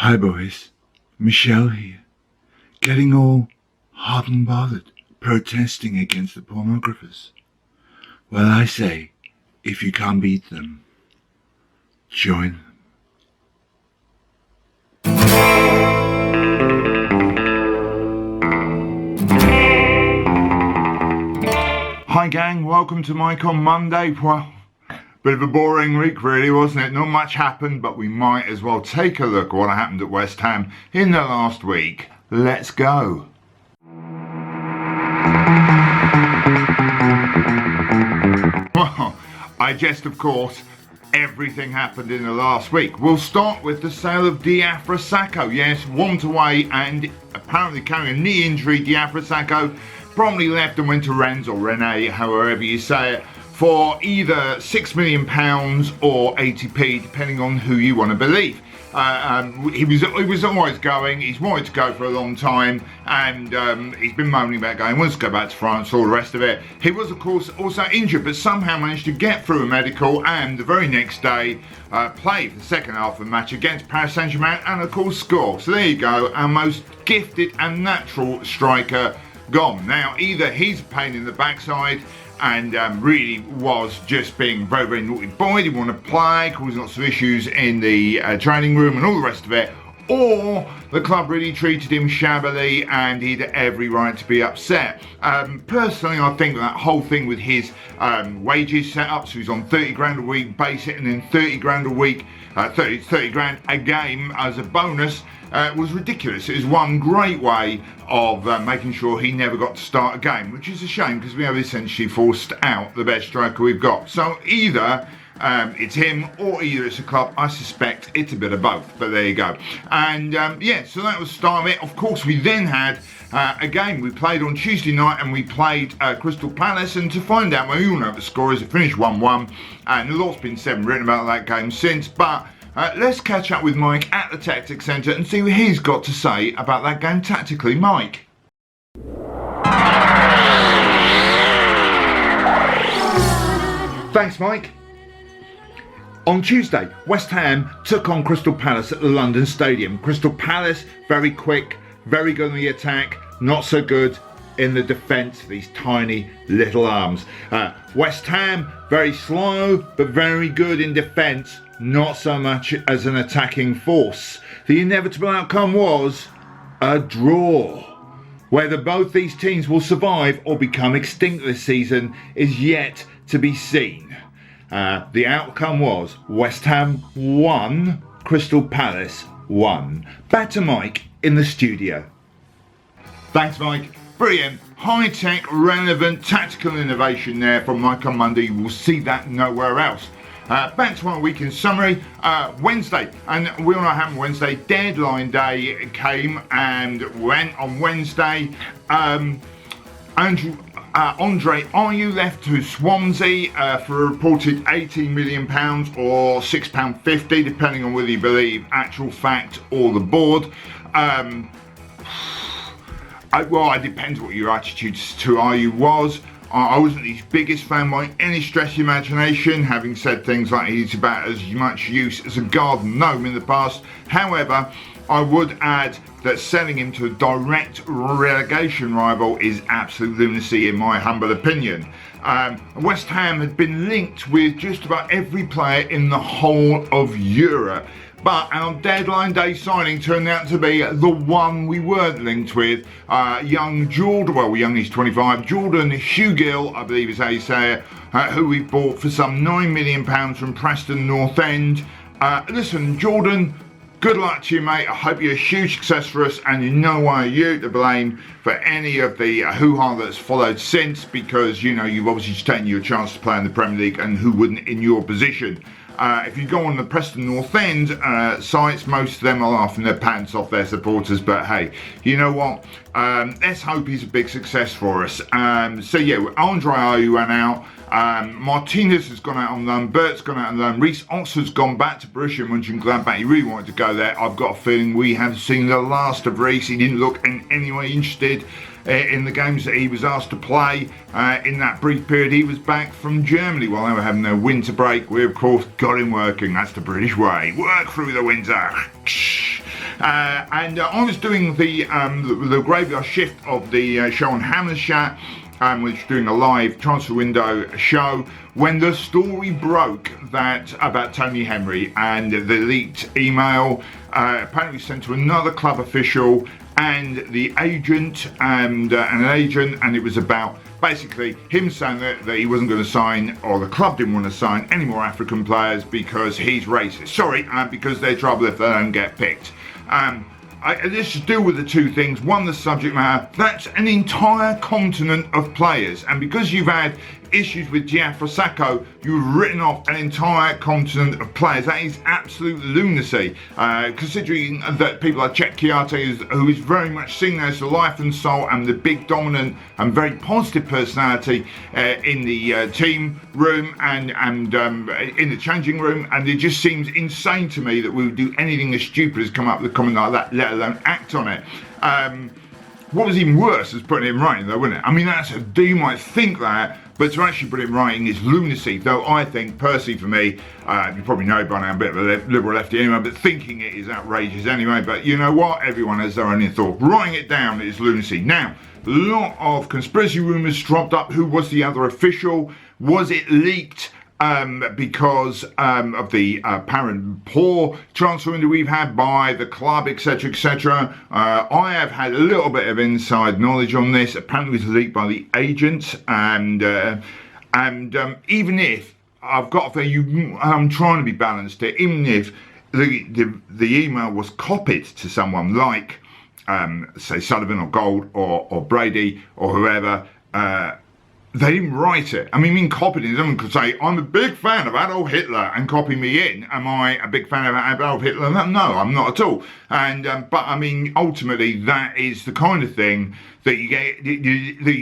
Hi boys, Michelle here, getting all hot and bothered, protesting against the pornographers. Well, I say, if you can't beat them, join them. Hi gang, welcome to Mike on Monday. Well, bit of a boring week really, wasn't it? Not much happened, but we might as well take a look at what happened at West Ham in the last week. Let's go. Well, I jest of course. Everything happened in the last week. We'll start with the sale of Diafra Sakho. Yes, want away and apparently carrying a knee injury. Diafra Sakho promptly left and went to Rennes or Rennes, however you say it, for either £6 million or 80p, depending on who you want to believe. He was always going. He's wanted to go for a long time, and he's been moaning about going. Wants to go back to France, all the rest of it. He was, of course, also injured, but somehow managed to get through a medical, and the very next day played the second half of the match against Paris Saint-Germain, and of course score. So there you go, our most gifted and natural striker gone. Now, either he's a pain in the backside and really was just being very, very naughty boy, didn't want to play, causing lots of issues in the training room and all the rest of it, or the club really treated him shabbily and he had every right to be upset. Personally, I think that whole thing with his wages set up, so he's on 30 grand a week basic and then 30 grand a week, 30 grand a game as a bonus, was ridiculous. It was one great way of making sure he never got to start a game, which is a shame because we have essentially forced out the best striker we've got. So either it's him or either it's a club. I suspect it's a bit of both, but there you go. And yeah, so that was the start of it. Of course, we then had a game. We played on Tuesday night and we played Crystal Palace, and to find out, well, you all know the score is, it finished 1-1 and a lot's been written about that game since, but let's catch up with Mike at the Tactics Centre and see what he's got to say about that game tactically. Mike. Thanks, Mike. On Tuesday, West Ham took on Crystal Palace at the London Stadium. Crystal Palace, very quick, very good in the attack, not so good in the defence, these tiny little arms. West Ham, very slow, but very good in defence, not so much as an attacking force. The inevitable outcome was a draw. Whether both these teams will survive or become extinct this season is yet to be seen. The outcome was West Ham 1, Crystal Palace 1. Back to Mike in the studio. Thanks, Mike. Brilliant, high-tech, relevant, tactical innovation there from Mike on Monday. You will see that nowhere else. Back to our weekend summary. Wednesday, and we all know what happened Wednesday. Deadline day came and went on Wednesday. Andre Ayew left to Swansea for a reported £18 million or £6.50, depending on whether you believe actual fact or the board. Well, it depends what your attitude to Ayew was. I wasn't his biggest fan by any stretch of the imagination, having said things like he's about as much use as a garden gnome in the past. However, I would add that selling him to a direct relegation rival is absolute lunacy in my humble opinion. West Ham had been linked with just about every player in the whole of Europe, but our deadline day signing turned out to be the one we weren't linked with. Young Jordan, well, young, he's 25, Jordan Hugill, I believe is how you say it, who we bought for some £9 million from Preston North End. Listen, Jordan, good luck to you, mate. I hope you're a huge success for us, and in no way are you to blame for any of the hoo-ha that's followed since, because, you know, you've obviously just taken your chance to play in the Premier League, and who wouldn't in your position? If you go on the Preston North End sites, most of them are laughing their pants off their supporters, but hey, you know what? Let's hope he's a big success for us. So yeah, Andre Ayew went out. Martinez has gone out on loan. Bert's gone out on loan. Reece Oxford's gone back to Borussia Mönchengladbach. He really wanted to go there. I've got a feeling we have seen the last of Reece. He didn't look in any way interested in the games that he was asked to play. In that brief period he was back from Germany while they were having their winter break. We of course got him working. That's the British way. Work through the winter. And I was doing the graveyard shift of the show on Hammer's Chat, which was doing a live transfer window show, when the story broke that about Tony Henry and the leaked email apparently sent to another club official and the agent and an agent, and it was about basically him saying that he wasn't going to sign, or the club didn't want to sign any more African players because he's racist. Sorry, because they're trouble if they don't get picked. Let's just deal with the two things. One, the subject matter. That's an entire continent of players, and because you've had issues with Diafra Sakho, you've written off an entire continent of players. That is absolute lunacy, considering that people like Chet Kiate, who is very much seen as the life and soul and the big dominant and very positive personality in the team room and in the changing room, and it just seems insane to me that we would do anything as stupid as come up with a comment like that, let alone act on it. What was even worse is putting it in writing, though, wasn't it? I mean, you might think that, but to actually put it in writing is lunacy. Though I think, personally, for me, you probably know by now, I'm a bit of a liberal lefty anyway, but thinking it is outrageous anyway. But you know what? Everyone has their own thought. Writing it down is lunacy. Now, a lot of conspiracy rumours dropped up. Who was the other official? Was it leaked? Because of the apparent poor transfer window we've had by the club, etc., etc. I have had a little bit of inside knowledge on this. Apparently, it was leaked by the agent, and even if I've got to say, I'm trying to be balanced here. Even if the email was copied to someone like, say, Sullivan or Gold or Brady or whoever. They didn't write it. I mean, copied it. Someone could say, I'm a big fan of Adolf Hitler, and copy me in. Am I a big fan of Adolf Hitler? No, I'm not at all. And but I mean, ultimately, that is the kind of thing that you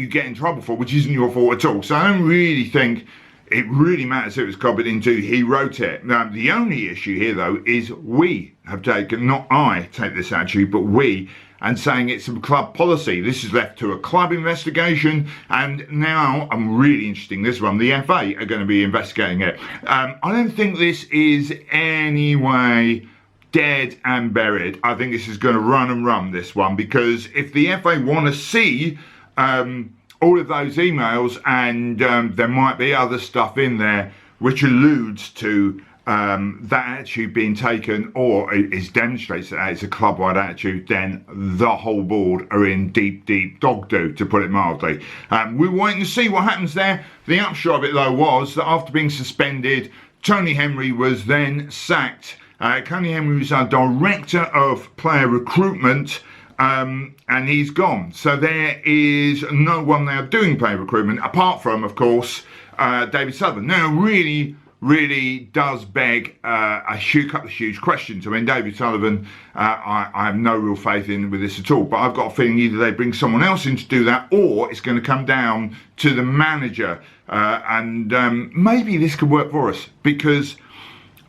get in trouble for, which isn't your fault at all. So I don't really think it really matters who it was copied into. He wrote it. Now, the only issue here, though, is we have taken, not I take this attitude, but we, and saying it's a club policy. This is left to a club investigation, and now I'm really interested in this one. The FA are going to be investigating it. I don't think this is anyway dead and buried. I think this is going to run and run, this one, because if the FA want to see all of those emails, and there might be other stuff in there which alludes to that attitude being taken, or is demonstrates that it's a club-wide attitude, then the whole board are in deep dog do, to put it mildly. We're waiting to see what happens there. The upshot of it, though, was that after being suspended, Tony Henry was then sacked. Tony Henry was our director of player recruitment, and he's gone. So there is no one now doing player recruitment, apart from, of course, David Sullivan. Now, really does beg a couple of huge questions. I mean, David Sullivan, I have no real faith in with this at all, but I've got a feeling either they bring someone else in to do that, or it's going to come down to the manager, and maybe this could work for us, because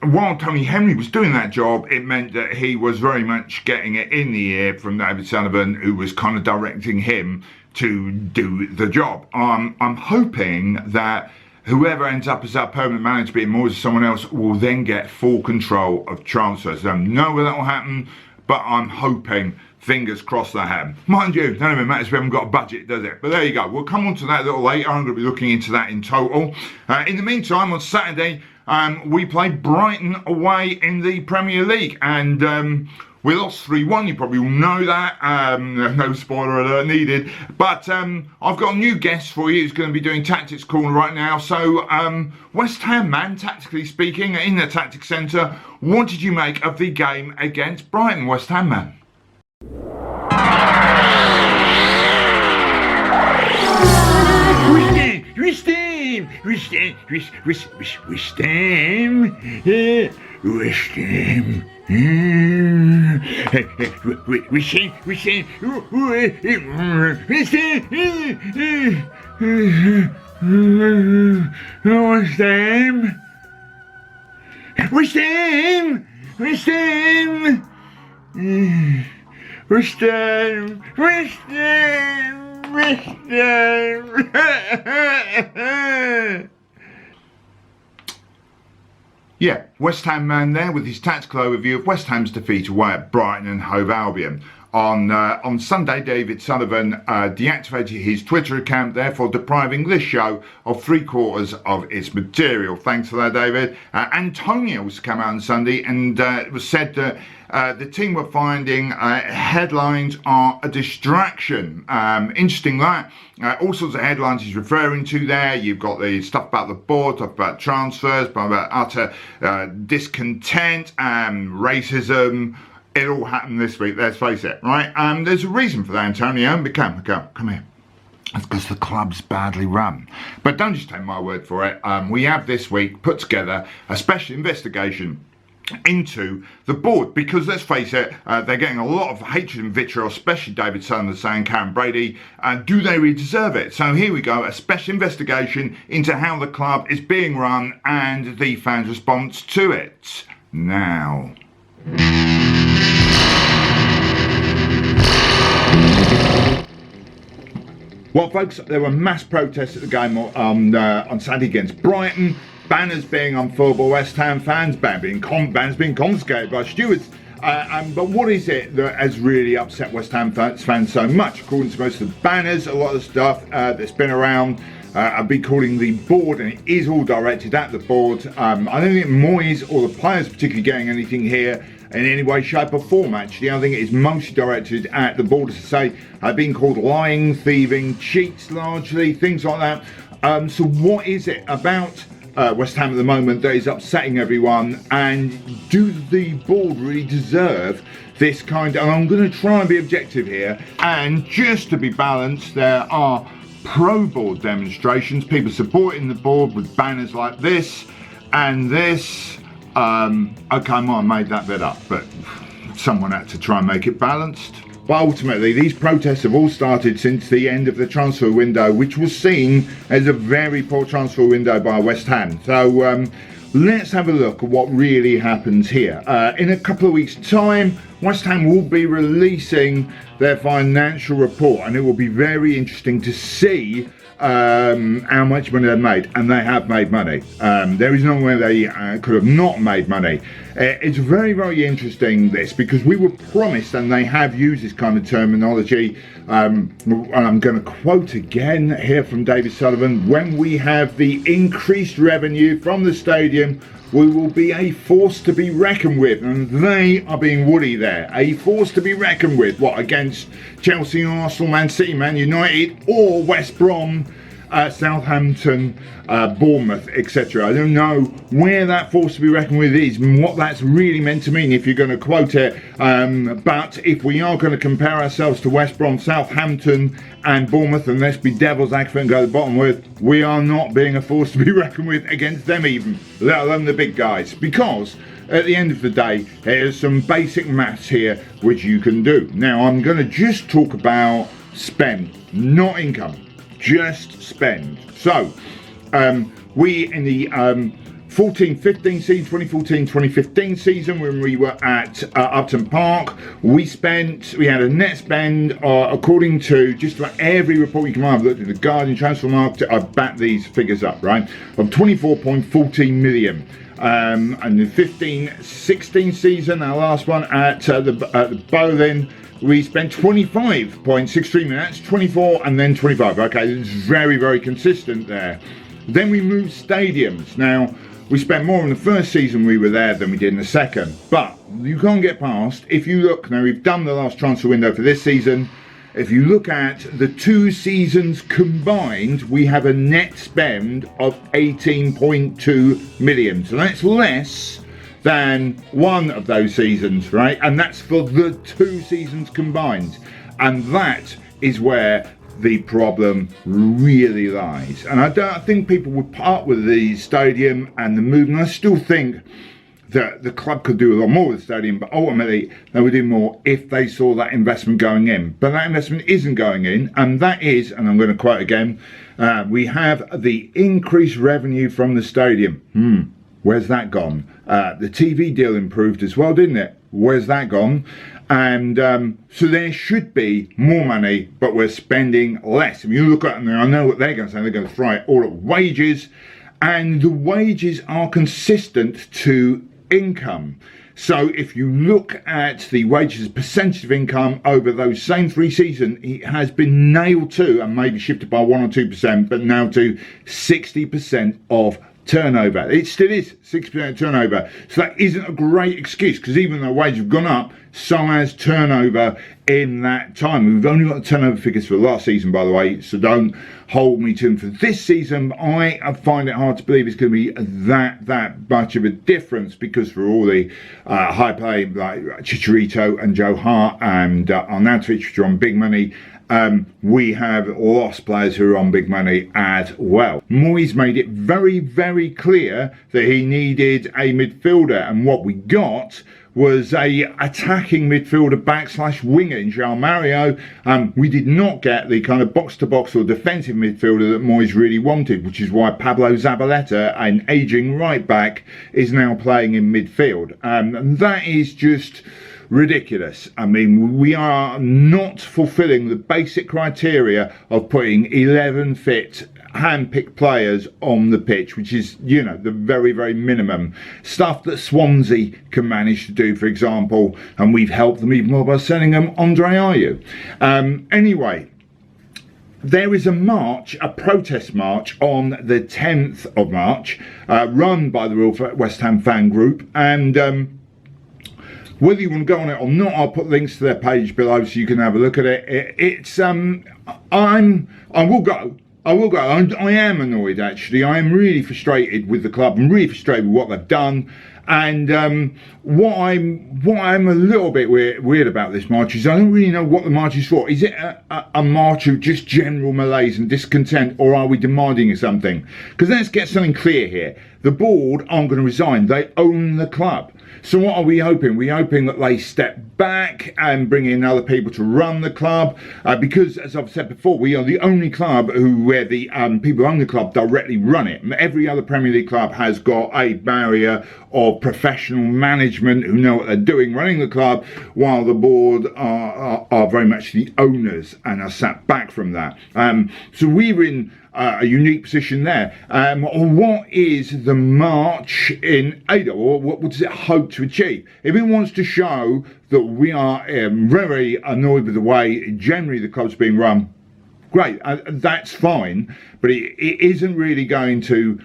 while Tony Henry was doing that job, it meant that he was very much getting it in the ear from David Sullivan, who was kind of directing him to do the job. I'm hoping that whoever ends up as our permanent manager, being more as someone else, will then get full control of transfers. I don't know whether that will happen, but I'm hoping, fingers crossed, that happen. Mind you, none of it matters, we haven't got a budget, does it? But there you go. We'll come on to that a little later. I'm going to be looking into that in total. In the meantime, on Saturday, we played Brighton away in the Premier League, and we lost 3-1, you probably all know that, no spoiler alert needed, but I've got a new guest for you who's going to be doing Tactics Corner right now. So, West Ham man, tactically speaking, in the Tactics Centre, what did you make of the game against Brighton, West Ham man? West Ham! Yeah, West Ham man there with his tactical overview of West Ham's defeat away at Brighton and Hove Albion. On Sunday, David Sullivan deactivated his Twitter account, therefore depriving this show of 3/4 of its material. Thanks for that, David. Antonio's come out on Sunday and it was said that the team were finding headlines are a distraction. Interesting that. All sorts of headlines he's referring to there. You've got the stuff about the board, stuff about transfers, about utter discontent, racism. It all happened this week, let's face it, right? There's a reason for that, Antonio. Come here. It's because the club's badly run. But don't just take my word for it. We have this week put together a special investigation into the board, because let's face it, they're getting a lot of hatred and vitriol, especially David Sullivan saying Karen Brady, do they really deserve it? So here we go, a special investigation into how the club is being run and the fans' response to it. Now. Well, folks, there were mass protests at the game on Saturday against Brighton. Banners being unfurled by West Ham fans, banners being confiscated by stewards. But what is it that has really upset West Ham fans so much? According to most of the banners, a lot of the stuff that's been around, I've been calling the board, and it is all directed at the board. I don't think Moyes or the players particularly getting anything here in any way, shape or form, actually. I think it is mostly directed at the board, as I say, being called lying, thieving, cheats largely, things like that. So what is it about West Ham at the moment that is upsetting everyone, and do the board really deserve this kind of, and I'm going to try and be objective here, and just to be balanced, there are pro-board demonstrations, people supporting the board with banners like this and this. Okay, I might have made that bit up, but someone had to try and make it balanced. But ultimately, these protests have all started since the end of the transfer window, which was seen as a very poor transfer window by West Ham. So let's have a look at what really happens here. In a couple of weeks' time, West Ham will be releasing their financial report, and it will be very interesting to see how much money they've made, and they have made money. There is no way they could have not made money. It's very, very interesting, this, because we were promised, and they have used this kind of terminology, and I'm going to quote again here from David Sullivan: when we have the increased revenue from the stadium, we will be a force to be reckoned with. And they are being woody there. A force to be reckoned with. What, against Chelsea, Arsenal, Man City, Man United, or West Brom, Southampton, Bournemouth, etc. I don't know where that force to be reckoned with is and what that's really meant to mean if you're going to quote it. But if we are going to compare ourselves to West Brom, Southampton and Bournemouth, and let's be devil's advocate and go to the bottom with, we are not being a force to be reckoned with against them even, let alone the big guys. Because at the end of the day, there's some basic maths here which you can do. Now, I'm going to just talk about spend, not income. Just spend. So, we in the 14-15 season, 2014-2015 season, when we were at Upton Park, we had a net spend, according to just about every report you can find. I've looked at the Guardian, Transfer Market, I've backed these figures up, right, of 24.14 million. And the 15-16 season, our last one at the Bowling, we spent 25.63 million. That's 24 and then 25. Okay, it's very, very consistent there. Then we moved stadiums. Now, we spent more in the first season we were there than we did in the second. But you can't get past, if you look, now we've done the last transfer window for this season. If you look at the two seasons combined, we have a net spend of 18.2 million. So that's less than one of those seasons, right? And that's for the two seasons combined. And that is where the problem really lies. And I think people would part with the stadium and the movement. I still think that the club could do a lot more with the stadium, but ultimately they would do more if they saw that investment going in. But that investment isn't going in, and that is, and I'm going to quote again, we have the increased revenue from the stadium. Where's that gone? The TV deal improved as well, didn't it? Where's that gone? And so there should be more money, but we're spending less. If you look at it, I know what they're going to say, they're going to throw it all at wages and the wages are consistent to income. So if you look at the wages as percentage of income over those same 3 seasons, it has been nailed to, and maybe shifted by 1 or 2%, but now to 60% of turnover. It still is 60% turnover. So that isn't a great excuse, because even though wages have gone up, so has turnover in that time. We've only got the turnover figures for last season, by the way, so don't hold me to them for this season. I find it hard to believe it's going to be that much of a difference, because for all the high play like Chicharito and Joe Hart and Arnautovic, which are on big money, we have lost players who are on big money as well. Moyes made it very, very clear that he needed a midfielder, and what we got was a attacking midfielder / winger in João Mario. We did not get the kind of box-to-box or defensive midfielder that Moyes really wanted, which is why Pablo Zabaleta, an ageing right back, is now playing in midfield. And that is just ridiculous. I mean, we are not fulfilling the basic criteria of putting 11 fit hand-picked players on the pitch, which is, you know, the very, very minimum stuff that Swansea can manage to do, for example, and we've helped them even more by sending them Andre Ayew. Anyway, there is a march, a protest march on the 10th of March, run by the Royal West Ham fan group, and whether you want to go on it or not, I'll put links to their page below so you can have a look at it. I will go. I am annoyed, actually. I am really frustrated with the club. I'm really frustrated with what they've done. And what I'm a little bit weird about this march is I don't really know what the march is for. Is it a march of just general malaise and discontent, or are we demanding something? Because let's get something clear here. The board aren't going to resign. They own the club. So what are we hoping? We're hoping that they step back and bring in other people to run the club, because, as I've said before, we are the only club where the people who own the club directly run it. Every other Premier League club has got a barrier of professional management who know what they're doing running the club, while the board are very much the owners and are sat back from that. So we're in a unique position there. What is the march in Ada, or what does it hope to achieve? If it wants to show that we are very annoyed with the way generally the club's being run, great, that's fine, but it isn't really going to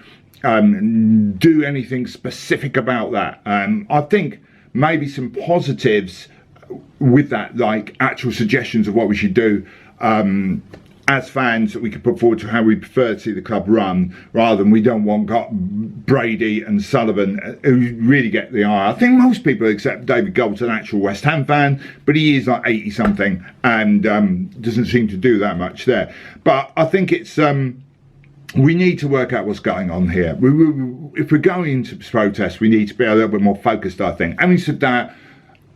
do anything specific about that. I think maybe some positives with that, like actual suggestions of what we should do as fans, that we could put forward to how we prefer to see the club run, rather than we don't want Brady and Sullivan, who really get the eye. I think most people, except David Galt's an actual West Ham fan, but he is like 80 something and doesn't seem to do that much there. But I think it's we need to work out what's going on here. If we're going into protest, we need to be a little bit more focused, I think. Having said that,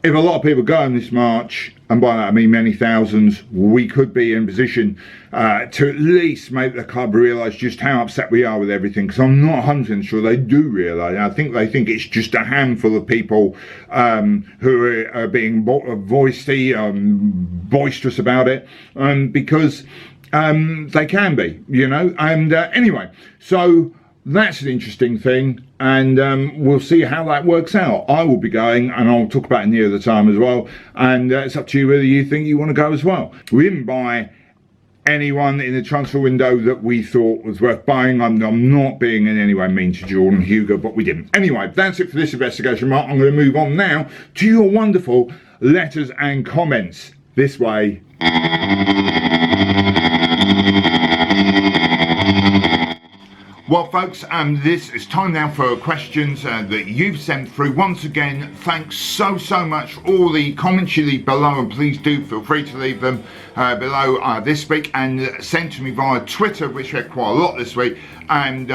if a lot of people go on this march, and by that I mean many thousands, we could be in a position to at least make the club realise just how upset we are with everything, because I'm not 100% sure they do realise. I think they think it's just a handful of people who are being boisterous about it, because they can be, you know. And anyway, so that's an interesting thing, and we'll see how that works out. I will be going, and I'll talk about it near the time as well, and it's up to you whether you think you want to go as well. We didn't buy anyone in the transfer window that we thought was worth buying. I'm not being in any way mean to Jordan Hugo, but we didn't. Anyway, that's it for this investigation, Mark. I'm going to move on now to your wonderful letters and comments. This way. Well, folks, this is time now for questions that you've sent through. Once again, thanks so much for all the comments you leave below, and please do feel free to leave them below this week and send to me via Twitter, which we had quite a lot this week, and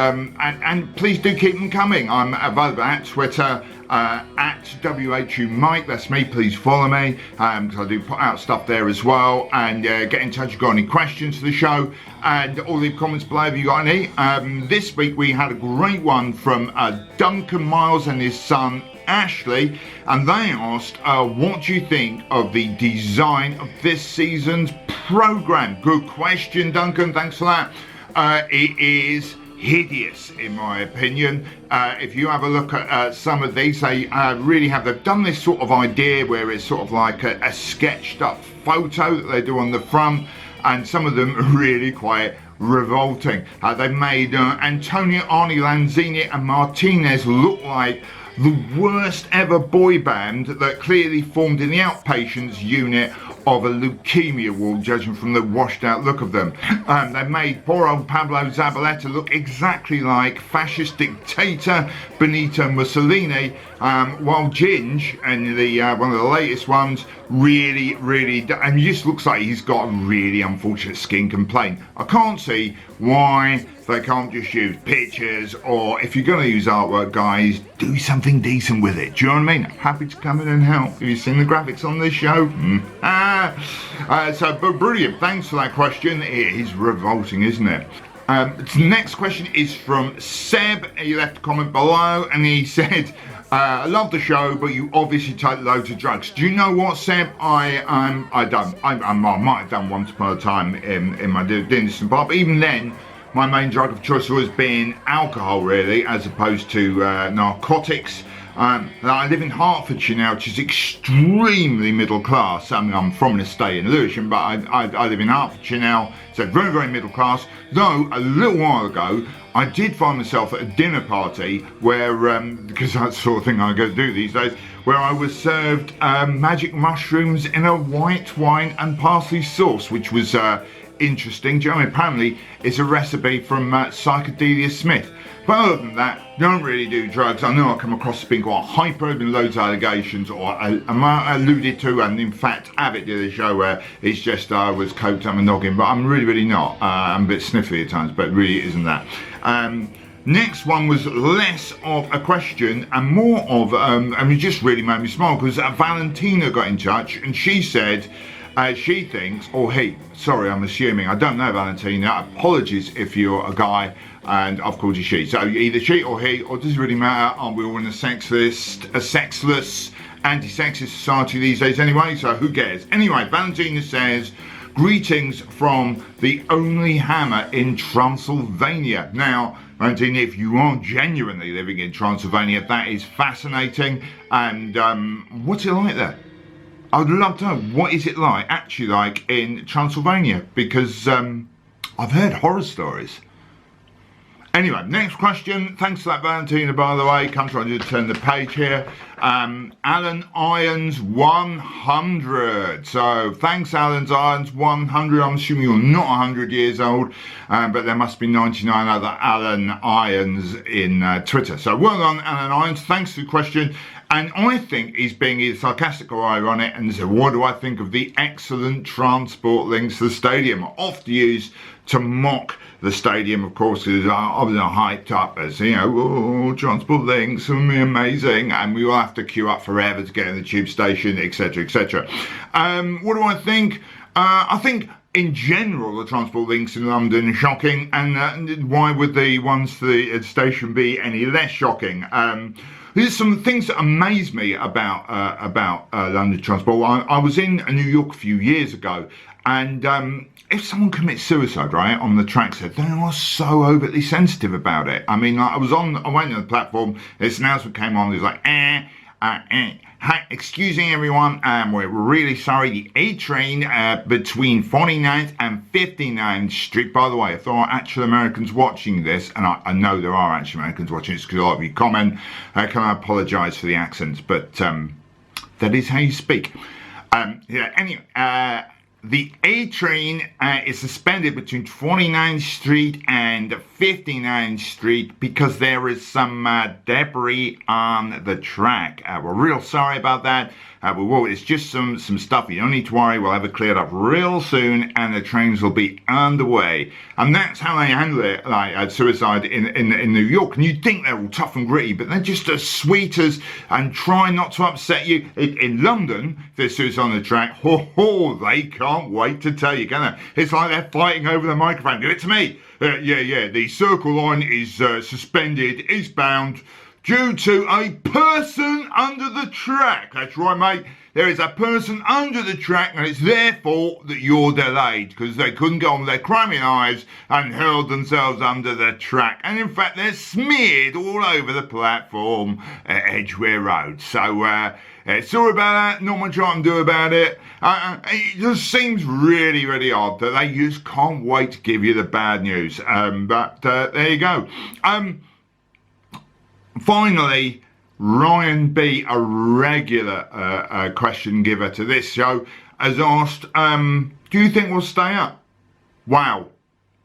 please do keep them coming. I'm available at Twitter at WHU Mike, that's me. Please follow me, because I do put out stuff there as well, and get in touch if you've got any questions for the show, and all leave comments below if you got any. This week we had a great one from Duncan Miles and his son Ashley, and they asked, what do you think of the design of this season's programme? Good question, Duncan, thanks for that. It is hideous in my opinion. If you have a look at some of these, they really have, they've done this sort of idea where it's sort of like a sketched up photo that they do on the front, and some of them are really quite revolting. They've made Antonio, Arnie, Lanzini and Martinez look like the worst ever boy band that clearly formed in the outpatients unit of a leukemia ward, judging from the washed out look of them. They've made poor old Pablo Zabaleta look exactly like fascist dictator Benito Mussolini, while Ginge, and the one of the latest ones, really, and he just looks like he's got a really unfortunate skin complaint. I can't see why they can't just use pictures, or if you're going to use artwork, guys, do something decent with it. Do you know what I mean? I'm happy to come in and help. Have you seen the graphics on this show? But brilliant. Thanks for that question. It is revolting, isn't it? The next question is from Seb. He left a comment below and he said, I love the show, but you obviously take loads of drugs. Do you know what, Seb? I don't. I might have done once upon a time in my dentist part, but even then, my main drug of choice has always been alcohol, really, as opposed to narcotics. I live in Hertfordshire now, which is extremely middle class. I mean, I'm from an estate in Lewisham, but I live in Hertfordshire now, so very, very middle class. Though, a little while ago, I did find myself at a dinner party where, because that's the sort of thing I go to do these days, where I was served magic mushrooms in a white wine and parsley sauce, which was interesting. Do you know what I mean? Apparently, it's a recipe from Psychedelia Smith. But other than that, don't really do drugs. I know I come across as being quite hyper, been loads of allegations, or I alluded to, and in fact, Abbott did a show where it's just I was coked up and noggin, but I'm really not. I'm a bit sniffly at times, but really isn't that. Next one was less of a question and more of, and it just really made me smile, because Valentina got in touch and she said, she thinks, or he, sorry, I'm assuming, I don't know Valentina, apologies if you're a guy and I've called you she. So either she or he, or does it really matter? Aren't we all in a sexless, anti-sexist society these days anyway? So who cares? Anyway, Valentina says, greetings from the only hammer in Transylvania. Now, Valentina, if you are genuinely living in Transylvania, that is fascinating. And what's it like there? I would love to know, what is it like, actually like, in Transylvania? Because I've heard horror stories. Anyway, next question. Thanks for that, Valentina, by the way. Come trying to turn the page here. Alan Irons 100. So thanks, Alan Irons 100. I'm assuming you're not 100 years old, but there must be 99 other Alan Irons in Twitter. So well done, Alan Irons. Thanks for the question. And I think he's being either sarcastic or ironic, and said, what do I think of the excellent transport links to the stadium? Oft used to mock the stadium, of course, is obviously hyped up as, you know, oh, transport links will be amazing, and we will have to queue up forever to get in the tube station, etc., etc. What do I think? I think, in general, the transport links in London are shocking, and why would the ones to the station be any less shocking? There's some things that amaze me about London transport. I was in New York a few years ago, and if someone commits suicide, right, on the tracks, they are so overtly sensitive about it. I mean, like, I went on the platform, this announcement came on, it was like, hi, excuse me everyone, we're really sorry, the A train between 49th and 59th Street, by the way, if there are actual Americans watching this, and I know there are actual Americans watching this because a lot of you comment, can I apologise for the accents, but that is how you speak. Yeah, anyway, the A train is suspended between 49th Street and 59th Street because there is some debris on the track. We're real sorry about that. It's just some stuff. You don't need to worry. We'll have it cleared up real soon, and the trains will be underway. And that's how they handle it, like suicide in New York. And you'd think they're all tough and gritty, but they're just as sweet as, and try not to upset you. In London, if there's suicide on the track, they can't wait to tell you, can they? It's like they're fighting over the microphone. Give it to me. Yeah, the Circle Line is suspended eastbound due to a person under the track. That's right, mate. there is a person under the track and it's their fault that you're delayed because they couldn't go on with their cramming knives and hurled themselves under the track. And in fact, they're smeared all over the platform at Edgware Road. So, sorry about that, not much I can do about it. It just seems really, really odd that they just can't wait to give you the bad news. But there you go. Finally, Ryan B, a regular question giver to this show, has asked, do you think we'll stay up? Wow,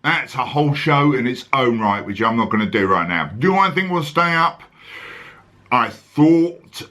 that's a whole show in its own right, which I'm not going to do right now. Do I think we'll stay up? I thought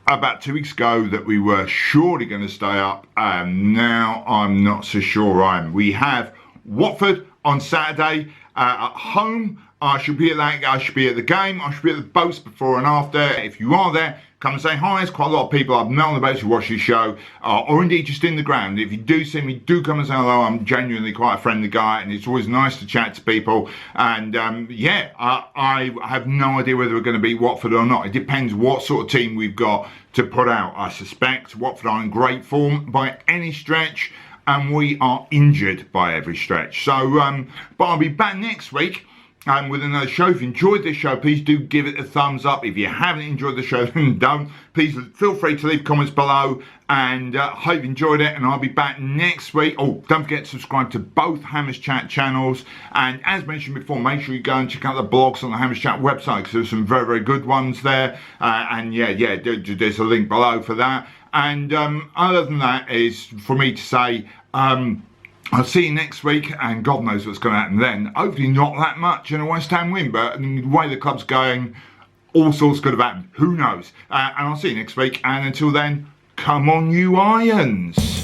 about 2 weeks ago that we were surely going to stay up, and now I'm not so sure, Ryan. We have Watford on Saturday at home. I should be at that. I should be at the game. I should be at the boats before and after. If you are there, come and say hi. There's quite a lot of people I've met on the boats who watch this show, or indeed just in the ground. If you do see me, do come and say hello. I'm genuinely quite a friendly guy, and it's always nice to chat to people. And yeah, I have no idea whether we're going to beat Watford or not. It depends what sort of team we've got to put out. I suspect Watford are in great form by any stretch, and we are injured by every stretch. So, but I'll be back next week with another show. If you enjoyed this show, please do give it a thumbs up. If you haven't enjoyed the show, then don't. Please feel free to leave comments below, and hope you enjoyed it, and I'll be back next week. Oh, don't forget to subscribe to both Hammers Chat channels, and as mentioned before, make sure you go and check out the blogs on the Hammers Chat website, because there's some very, very good ones there, and yeah, there's a link below for that. And other than that is for me to say, I'll see you next week, and God knows what's going to happen then. Hopefully not that much in a West Ham win, but the way the club's going, all sorts could have happened. Who knows? And I'll see you next week, and until then, come on you Irons!